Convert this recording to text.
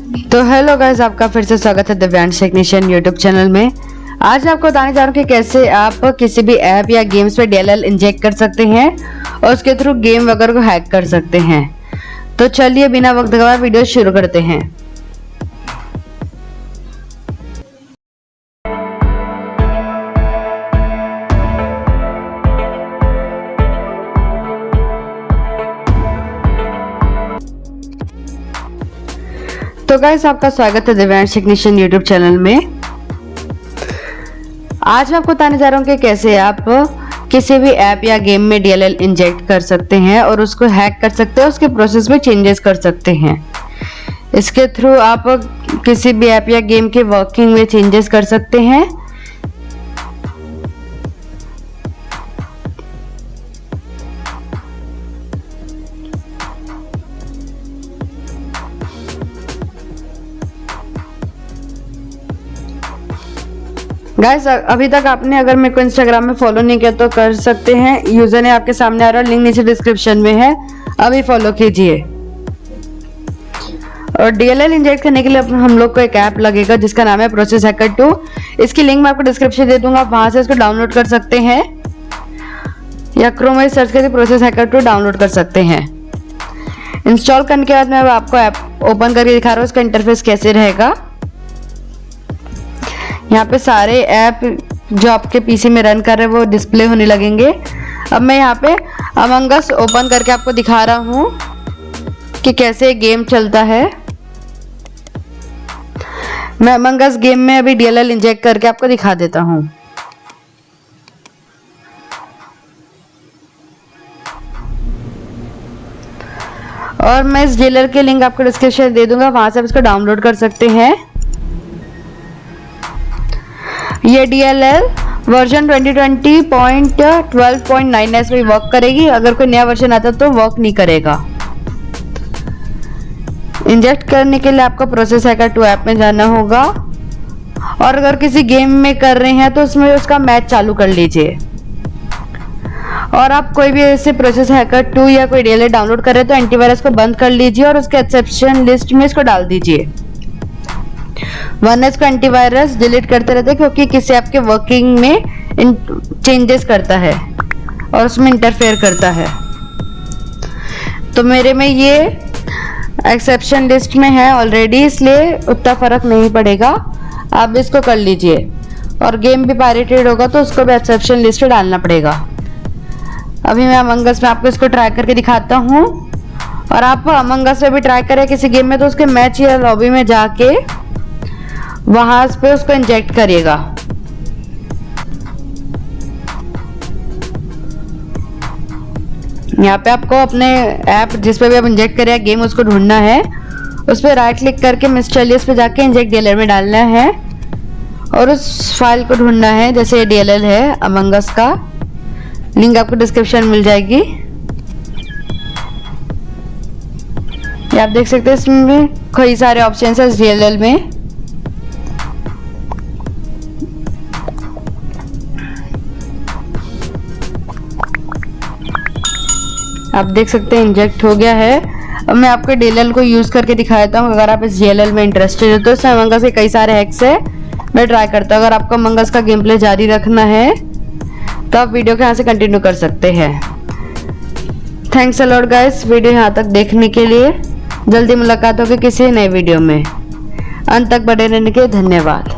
तो hello guys, आपका फिर से स्वागत है दिव्यांश टेक्नीशियन यूट्यूब चैनल में। आज मैं आपको बताने जा रहा हूँ कि कैसे आप किसी भी ऐप या गेम्स पे DLL इंजेक्ट कर सकते हैं और उसके थ्रू गेम वगैरह को हैक कर सकते हैं। तो चलिए बिना वक्त गवाए वीडियो शुरू करते हैं। तो गाइस, आपका स्वागत है दिव्यांश टेक्नीशियन यूट्यूब चैनल में। आज मैं आपको बताने जा रहा हूँ कि कैसे आप किसी भी ऐप या गेम में DLL इंजेक्ट कर सकते हैं और उसको हैक कर सकते हैं, उसके प्रोसेस में चेंजेस कर सकते हैं। इसके थ्रू आप किसी भी ऐप या गेम के वर्किंग में चेंजेस कर सकते हैं। गाइस, अभी तक आपने अगर मेरे को इंस्टाग्राम में फॉलो नहीं किया तो कर सकते हैं। यूजर ने आपके सामने आ रहा है, लिंक नीचे डिस्क्रिप्शन में है, अभी फॉलो कीजिए। और DLL इंजेक्ट करने के लिए हम लोग को एक ऐप लगेगा जिसका नाम है प्रोसेस हैकर 2। इसकी लिंक मैं आपको डिस्क्रिप्शन दे दूंगा, आप वहां से इसको डाउनलोड कर सकते हैं या क्रोम में सर्च करके प्रोसेस हैकर 2 डाउनलोड कर सकते हैं। इंस्टॉल करने के बाद मैं आपको ऐप ओपन करके दिखा रहा हूँ इसका इंटरफेस कैसे रहेगा। यहाँ पे सारे ऐप जो आपके पीसी में रन कर रहे हैं वो डिस्प्ले होने लगेंगे। अब मैं यहाँ पे अमंग अस ओपन करके आपको दिखा रहा हूँ कि कैसे गेम चलता है। मैं अमंग अस गेम में अभी DLL इंजेक्ट करके आपको दिखा देता हूँ। और मैं इस DLL के लिंक आपको डिस्क्रिप्शन दे दूंगा, वहां से आप इसको डाउनलोड कर सकते हैं। ये DLL वर्जन 2020.12.9 में वर्क करेगी। अगर कोई नया वर्जन आता तो वर्क नहीं करेगा। इंजेक्ट करने के लिए आपको प्रोसेस हैकर 2 ऐप में जाना होगा और अगर किसी गेम में कर रहे हैं तो उसमें उसका मैच चालू कर लीजिए। और आप कोई भी ऐसे प्रोसेस हैकर 2 या कोई DLL डाउनलोड कर रहे हैं तो एंटीवायरस को बंद कर लीजिए और उसके एक्सेप्शन लिस्ट में इसको डाल दीजिए। वरना इसको एंटीवायरस डिलीट करते रहते हैं क्योंकि किसी ऐप के वर्किंग में चेंजेस करता है और उसमें इंटरफेयर करता है। तो मेरे में ये एक्सेप्शन लिस्ट में है ऑलरेडी, इसलिए उतना फर्क नहीं पड़ेगा। आप इसको कर लीजिए और गेम भी पायरेटेड होगा तो उसको भी एक्सेप्शन लिस्ट में डालना पड़ेगा। अभी मैं अमंग अस में आपको इसको ट्राई करके दिखाता हूँ और आप अमंग अस में भी ट्राई करें किसी गेम में तो उसके मैच या लॉबी में जाके वहां पे उसको इंजेक्ट करिएगा। यहाँ पे आपको अपने ऐप जिस पे भी आप इंजेक्ट करें गेम उसको ढूंढना है। उस पर राइट क्लिक करके मिस्टरलियस पे जाके इंजेक्ट DLL में डालना है और उस फाइल को ढूंढना है। जैसे DLL है अमंग अस का, लिंक आपको डिस्क्रिप्शन मिल जाएगी। ये आप देख सकते हैं, इसमें कई सारे ऑप्शन है इस DLL में। आप देख सकते हैं इंजेक्ट हो गया है। अब मैं आपको DLL को यूज करके दिखाता हूँ। अगर आप इस DLL में इंटरेस्टेड हो तो इसमें अमंग अस के कई सारे हैक्स है, मैं ट्राई करता हूँ। अगर आपको अमंग अस का गेम प्ले जारी रखना है तो आप वीडियो के यहाँ से कंटिन्यू कर सकते हैं। Thanks a lot guys, video यहाँ तक देखने के लिए। जल्दी मुलाकात होगी किसी नए वीडियो में। अंत तक बने रहने के लिए धन्यवाद।